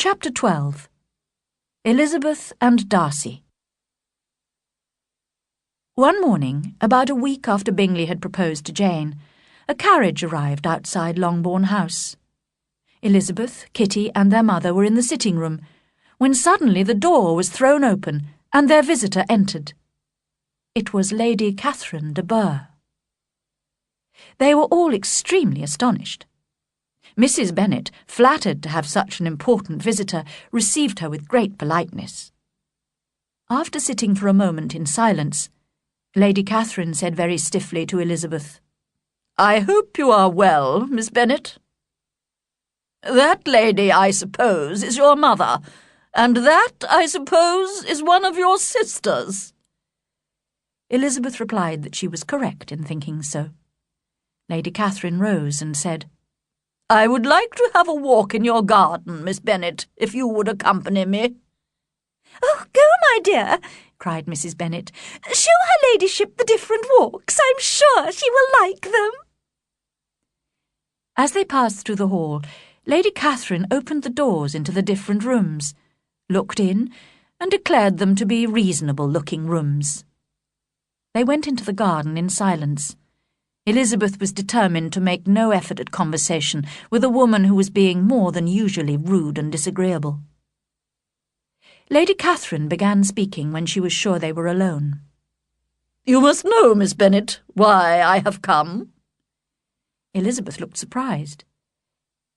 Chapter 12. Elizabeth and Darcy. One morning, about a week after Bingley had proposed to Jane, a carriage arrived outside Longbourn House. Elizabeth, Kitty, and their mother were in the sitting-room, when suddenly the door was thrown open and their visitor entered. It was Lady Catherine de Bourgh. They were all extremely astonished. Mrs. Bennet, flattered to have such an important visitor, received her with great politeness. After sitting for a moment in silence, Lady Catherine said very stiffly to Elizabeth, "I hope you are well, Miss Bennet. That lady, I suppose, is your mother, and that, I suppose, is one of your sisters." Elizabeth replied that she was correct in thinking so. Lady Catherine rose and said, "I would like to have a walk in your garden, Miss Bennet, if you would accompany me." "Oh, go, my dear," cried Mrs. Bennet. "Show her ladyship the different walks. I'm sure she will like them." As they passed through the hall, Lady Catherine opened the doors into the different rooms, looked in, and declared them to be reasonable-looking rooms. They went into the garden in silence. Elizabeth was determined to make no effort at conversation with a woman who was being more than usually rude and disagreeable. Lady Catherine began speaking when she was sure they were alone. "You must know, Miss Bennet, why I have come." Elizabeth looked surprised.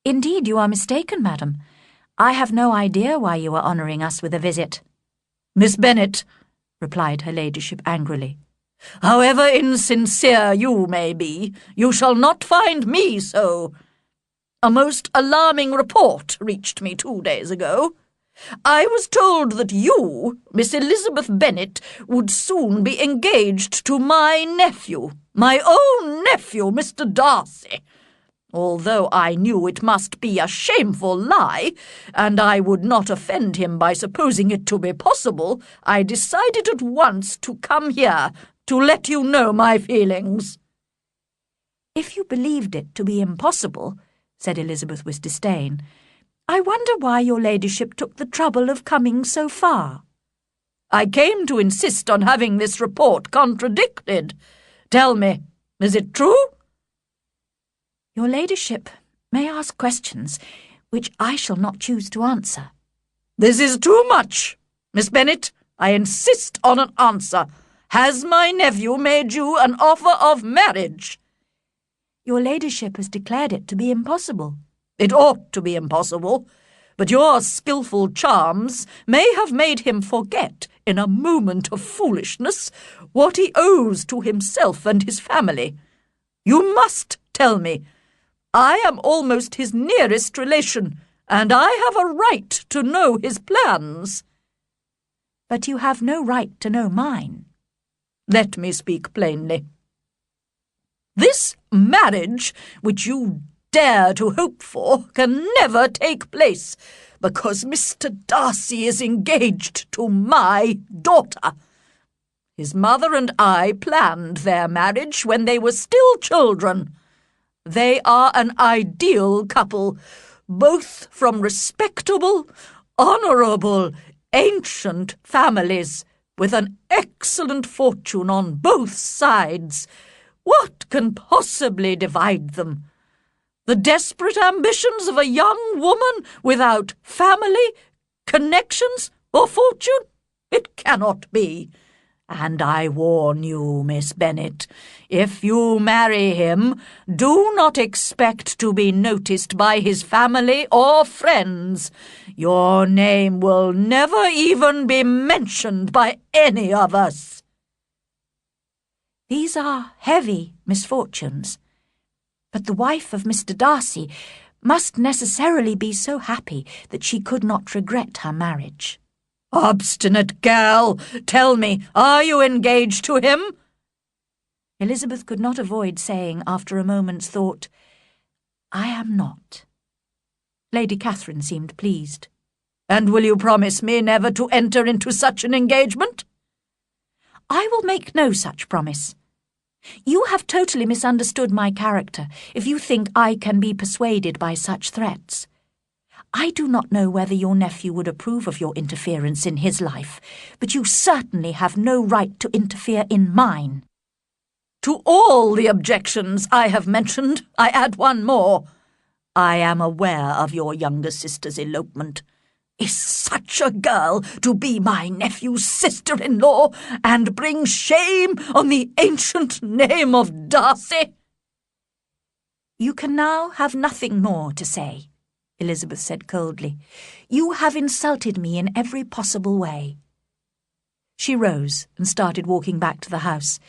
"Indeed, you are mistaken, madam. I have no idea why you are honouring us with a visit." "Miss Bennet," replied her ladyship angrily, "however insincere you may be, you shall not find me so. A most alarming report reached me 2 days ago. I was told that you, Miss Elizabeth Bennet, would soon be engaged to my nephew, my own nephew, Mr. Darcy. Although I knew it must be a shameful lie, and I would not offend him by supposing it to be possible, I decided at once to come here to let you know my feelings." "If you believed it to be impossible," said Elizabeth with disdain, "I wonder why your ladyship took the trouble of coming so far." "I came to insist on having this report contradicted. Tell me, is it true?" "Your ladyship may ask questions which I shall not choose to answer." "This is too much. Miss Bennet, I insist on an answer. Has my nephew made you an offer of marriage?" "Your ladyship has declared it to be impossible." "It ought to be impossible, but your skilful charms may have made him forget, in a moment of foolishness, what he owes to himself and his family. You must tell me. I am almost his nearest relation, and I have a right to know his plans." "But you have no right to know mine." "Let me speak plainly. This marriage, which you dare to hope for, can never take place, because Mr. Darcy is engaged to my daughter. His mother and I planned their marriage when they were still children. They are an ideal couple, both from respectable, honourable, ancient families, with an excellent fortune on both sides. What can possibly divide them? The desperate ambitions of a young woman without family, connections, or fortune? It cannot be. And I warn you, Miss Bennet, if you marry him, do not expect to be noticed by his family or friends. Your name will never even be mentioned by any of us." "These are heavy misfortunes. But the wife of Mr. Darcy must necessarily be so happy that she could not regret her marriage." "Obstinate girl! Tell me, are you engaged to him?" Elizabeth could not avoid saying, after a moment's thought, "I am not." Lady Catherine seemed pleased. "And will you promise me never to enter into such an engagement?" "I will make no such promise. You have totally misunderstood my character if you think I can be persuaded by such threats. I do not know whether your nephew would approve of your interference in his life, but you certainly have no right to interfere in mine." To all the objections I have mentioned, I add one more. I am aware of your younger sister's elopement. Is such a girl to be my nephew's sister-in-law and bring shame on the ancient name of Darcy? "You can now have nothing more to say," Elizabeth said coldly. "You have insulted me in every possible way." She rose and started walking back to the house.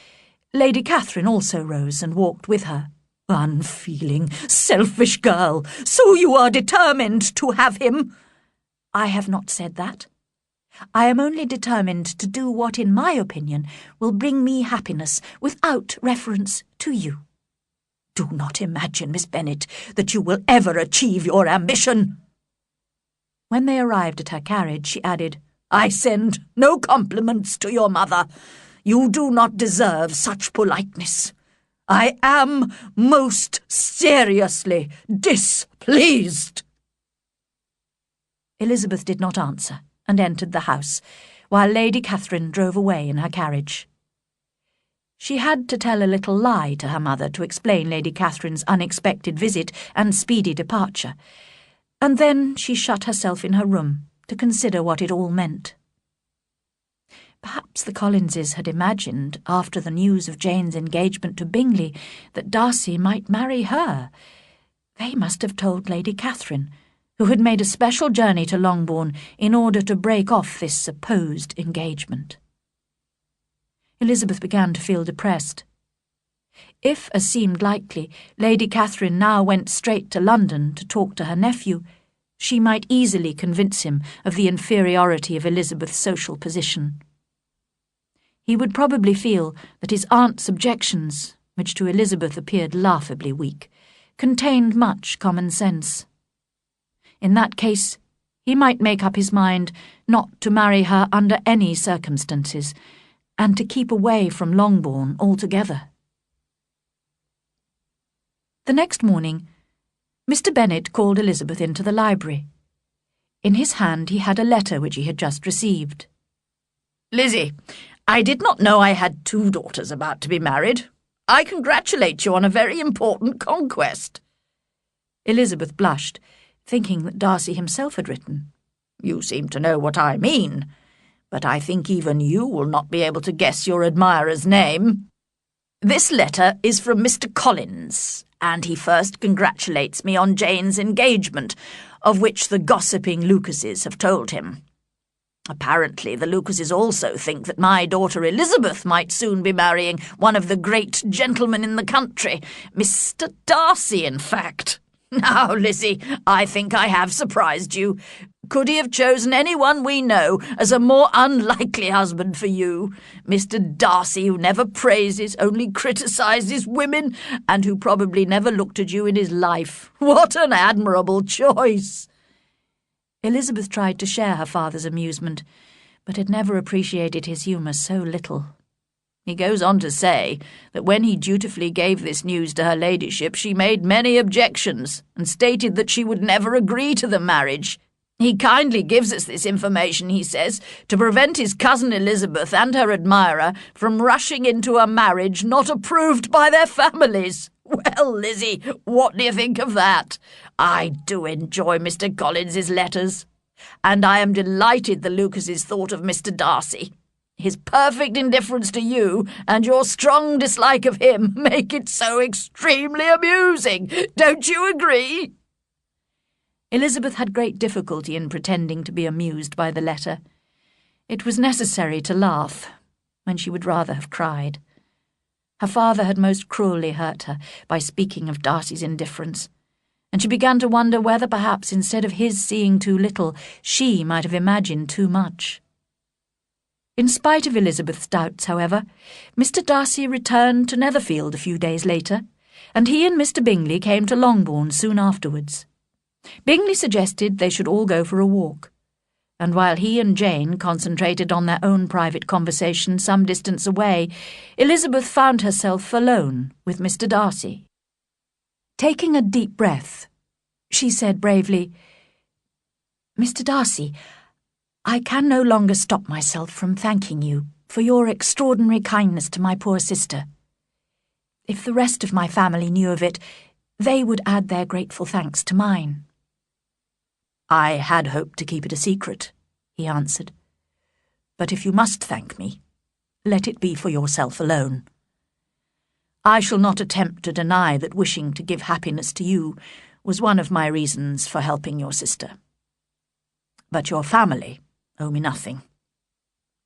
Lady Catherine also rose and walked with her. Unfeeling, selfish girl, so you are determined to have him? "I have not said that. I am only determined to do what, in my opinion, will bring me happiness without reference to you." Do not imagine, Miss Bennet, that you will ever achieve your ambition. When they arrived at her carriage, she added, I send no compliments to your mother. You do not deserve such politeness. I am most seriously displeased. Elizabeth did not answer and entered the house, while Lady Catherine drove away in her carriage. She had to tell a little lie to her mother to explain Lady Catherine's unexpected visit and speedy departure, and then she shut herself in her room to consider what it all meant. Perhaps the Collinses had imagined, after the news of Jane's engagement to Bingley, that Darcy might marry her. They must have told Lady Catherine, who had made a special journey to Longbourn in order to break off this supposed engagement. Elizabeth began to feel depressed. If, as seemed likely, Lady Catherine now went straight to London to talk to her nephew, she might easily convince him of the inferiority of Elizabeth's social position. He would probably feel that his aunt's objections, which to Elizabeth appeared laughably weak, contained much common sense. In that case, he might make up his mind not to marry her under any circumstances, and to keep away from Longbourn altogether. The next morning, Mr. Bennet called Elizabeth into the library. In his hand he had a letter which he had just received. Lizzie, I did not know I had 2 daughters about to be married. I congratulate you on a very important conquest. Elizabeth blushed, thinking that Darcy himself had written. You seem to know what I mean, but I think even you will not be able to guess your admirer's name. This letter is from Mr. Collins, and he first congratulates me on Jane's engagement, of which the gossiping Lucases have told him. Apparently the Lucases also think that my daughter Elizabeth might soon be marrying one of the great gentlemen in the country, Mr. Darcy, in fact. Now, Lizzie, I think I have surprised you. Could he have chosen anyone we know as a more unlikely husband for you? Mr. Darcy, who never praises, only criticises women, and who probably never looked at you in his life. What an admirable choice! Elizabeth tried to share her father's amusement, but had never appreciated his humour so little. He goes on to say that when he dutifully gave this news to her ladyship, she made many objections, and stated that she would never agree to the marriage. He kindly gives us this information, he says, to prevent his cousin Elizabeth and her admirer from rushing into a marriage not approved by their families. Well, Lizzie, what do you think of that? I do enjoy Mr. Collins's letters, and I am delighted the Lucases thought of Mr. Darcy. His perfect indifference to you and your strong dislike of him make it so extremely amusing. Don't you agree? Elizabeth had great difficulty in pretending to be amused by the letter. It was necessary to laugh, when she would rather have cried. Her father had most cruelly hurt her by speaking of Darcy's indifference, and she began to wonder whether perhaps instead of his seeing too little, she might have imagined too much. In spite of Elizabeth's doubts, however, Mr. Darcy returned to Netherfield a few days later, and he and Mr. Bingley came to Longbourn soon afterwards. Bingley suggested they should all go for a walk, and while he and Jane concentrated on their own private conversation some distance away, Elizabeth found herself alone with Mr. Darcy. Taking a deep breath, she said bravely, Mr. Darcy, I can no longer stop myself from thanking you for your extraordinary kindness to my poor sister. If the rest of my family knew of it, they would add their grateful thanks to mine." "I had hoped to keep it a secret," he answered. "But if you must thank me, let it be for yourself alone. I shall not attempt to deny that wishing to give happiness to you was one of my reasons for helping your sister. But your family owe me nothing.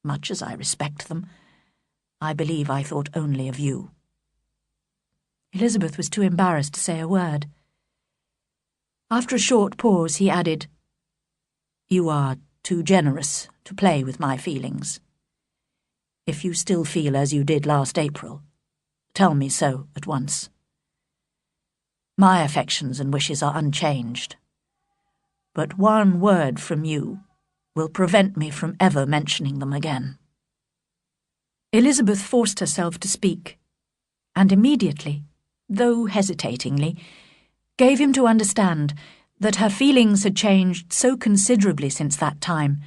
Much as I respect them, I believe I thought only of you." Elizabeth was too embarrassed to say a word. After a short pause, he added, "You are too generous to play with my feelings. If you still feel as you did last April, tell me so at once. My affections and wishes are unchanged, but one word from you will prevent me from ever mentioning them again." Elizabeth forced herself to speak, and immediately, though hesitatingly, gave him to understand that her feelings had changed so considerably since that time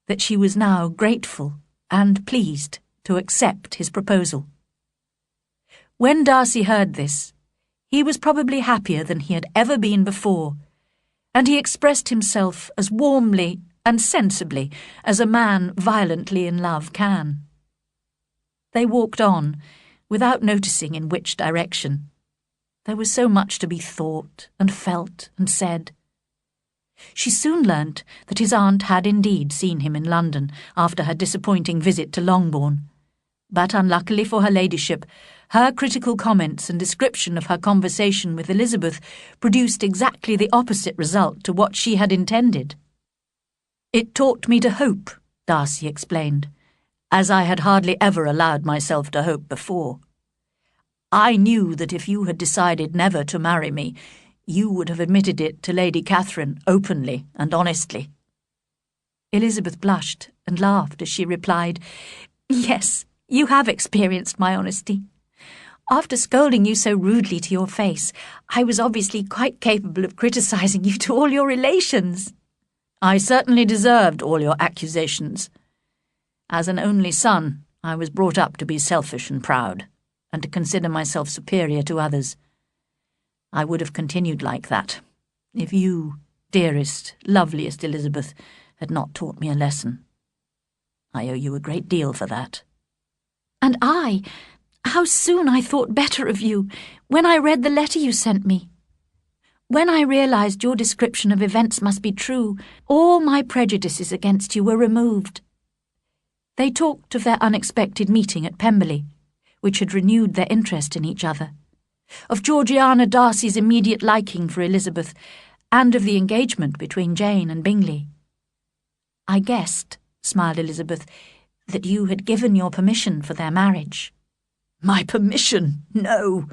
that she was now grateful and pleased to accept his proposal. When Darcy heard this, he was probably happier than he had ever been before, and he expressed himself as warmly and sensibly as a man violently in love can. They walked on, without noticing in which direction. There was so much to be thought and felt and said. She soon learnt that his aunt had indeed seen him in London after her disappointing visit to Longbourn, but unluckily for her ladyship, her critical comments and description of her conversation with Elizabeth produced exactly the opposite result to what she had intended. "It taught me to hope," Darcy explained, "as I had hardly ever allowed myself to hope before. I knew that if you had decided never to marry me, you would have admitted it to Lady Catherine openly and honestly." Elizabeth blushed and laughed as she replied, "Yes, you have experienced my honesty. After scolding you so rudely to your face, I was obviously quite capable of criticising you to all your relations." "I certainly deserved all your accusations. As an only son, I was brought up to be selfish and proud, and to consider myself superior to others. I would have continued like that, if you, dearest, loveliest Elizabeth, had not taught me a lesson. I owe you a great deal for that." "And how soon I thought better of you when I read the letter you sent me. When I realised your description of events must be true, all my prejudices against you were removed." They talked of their unexpected meeting at Pemberley, which had renewed their interest in each other, of Georgiana Darcy's immediate liking for Elizabeth, and of the engagement between Jane and Bingley. "I guessed," smiled Elizabeth, "that you had given your permission for their marriage." "My permission? No.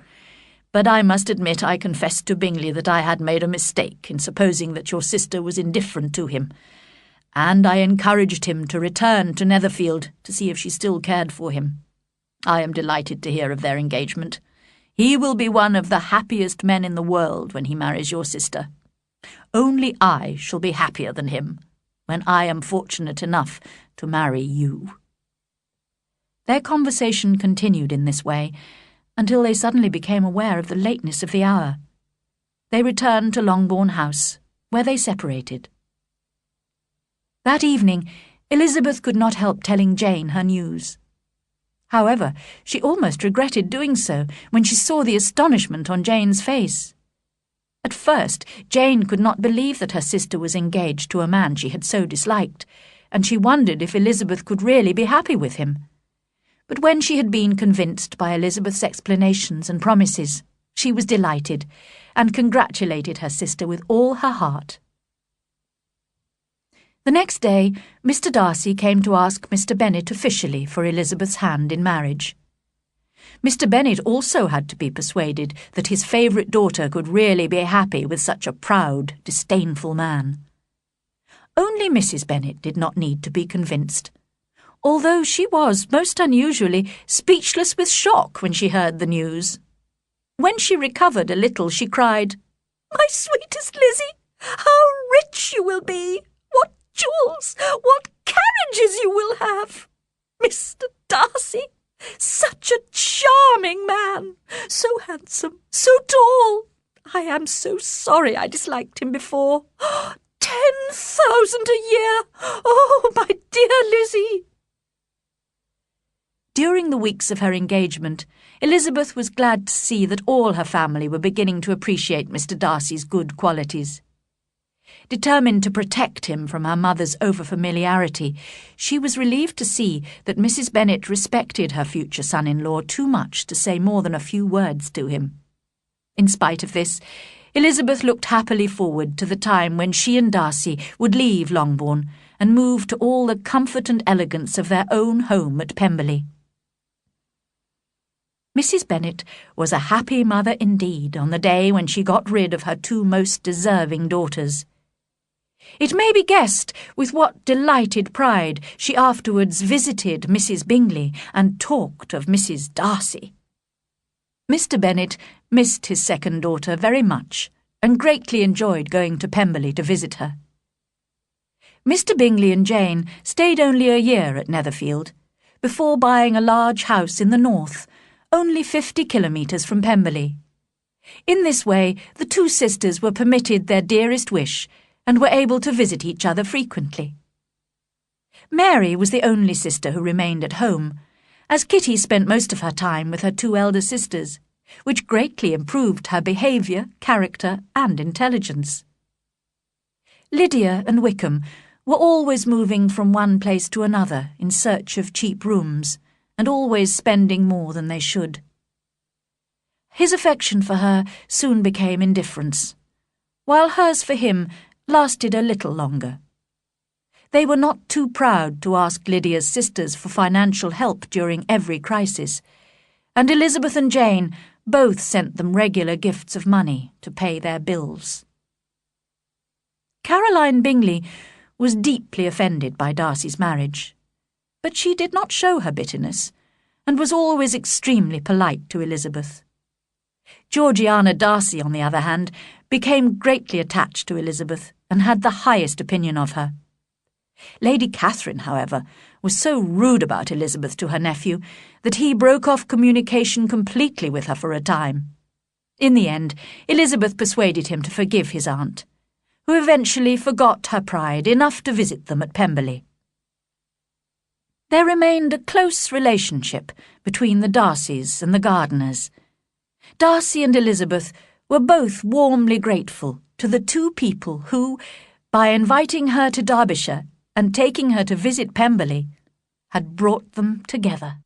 But I must admit I confessed to Bingley that I had made a mistake in supposing that your sister was indifferent to him, and I encouraged him to return to Netherfield to see if she still cared for him. I am delighted to hear of their engagement. He will be one of the happiest men in the world when he marries your sister. Only I shall be happier than him when I am fortunate enough to marry you." Their conversation continued in this way until they suddenly became aware of the lateness of the hour. They returned to Longbourn House, where they separated. That evening, Elizabeth could not help telling Jane her news. However, she almost regretted doing so when she saw the astonishment on Jane's face. At first, Jane could not believe that her sister was engaged to a man she had so disliked, and she wondered if Elizabeth could really be happy with him. But when she had been convinced by Elizabeth's explanations and promises, she was delighted, and congratulated her sister with all her heart. The next day, Mr. Darcy came to ask Mr. Bennet officially for Elizabeth's hand in marriage. Mr. Bennet also had to be persuaded that his favourite daughter could really be happy with such a proud, disdainful man. Only Mrs. Bennet did not need to be convinced, although she was, most unusually, speechless with shock when she heard the news. When she recovered a little, she cried, "My sweetest Lizzie, how rich you will be! stables! What carriages you will have! Mr. Darcy, such a charming man, so handsome, so tall. I am so sorry I disliked him before. 10,000 a year! Oh, my dear Lizzie! During the weeks of her engagement, Elizabeth was glad to see that all her family were beginning to appreciate Mr. Darcy's good qualities. Determined to protect him from her mother's over-familiarity, she was relieved to see that Mrs. Bennet respected her future son-in-law too much to say more than a few words to him. In spite of this, Elizabeth looked happily forward to the time when she and Darcy would leave Longbourn and move to all the comfort and elegance of their own home at Pemberley. Mrs. Bennet was a happy mother indeed on the day when she got rid of her two most deserving daughters. It may be guessed with what delighted pride she afterwards visited Mrs. Bingley and talked of Mrs. Darcy. Mr. Bennet missed his second daughter very much and greatly enjoyed going to Pemberley to visit her. Mr. Bingley and Jane stayed only a year at Netherfield, before buying a large house in the north, only 50 kilometres from Pemberley. In this way, the two sisters were permitted their dearest wish and were able to visit each other frequently. Mary was the only sister who remained at home, as Kitty spent most of her time with her two elder sisters, which greatly improved her behaviour, character, and intelligence. Lydia and Wickham were always moving from one place to another in search of cheap rooms, and always spending more than they should. His affection for her soon became indifference, while hers for him lasted a little longer. They were not too proud to ask Lydia's sisters for financial help during every crisis, and Elizabeth and Jane both sent them regular gifts of money to pay their bills. Caroline Bingley was deeply offended by Darcy's marriage, but she did not show her bitterness, and was always extremely polite to Elizabeth. Georgiana Darcy, on the other hand, became greatly attached to Elizabeth and had the highest opinion of her. Lady Catherine, however, was so rude about Elizabeth to her nephew that he broke off communication completely with her for a time. In the end, Elizabeth persuaded him to forgive his aunt, who eventually forgot her pride enough to visit them at Pemberley. There remained a close relationship between the Darcys and the Gardiners. Darcy and Elizabeth were both warmly grateful to the two people who, by inviting her to Derbyshire and taking her to visit Pemberley, had brought them together.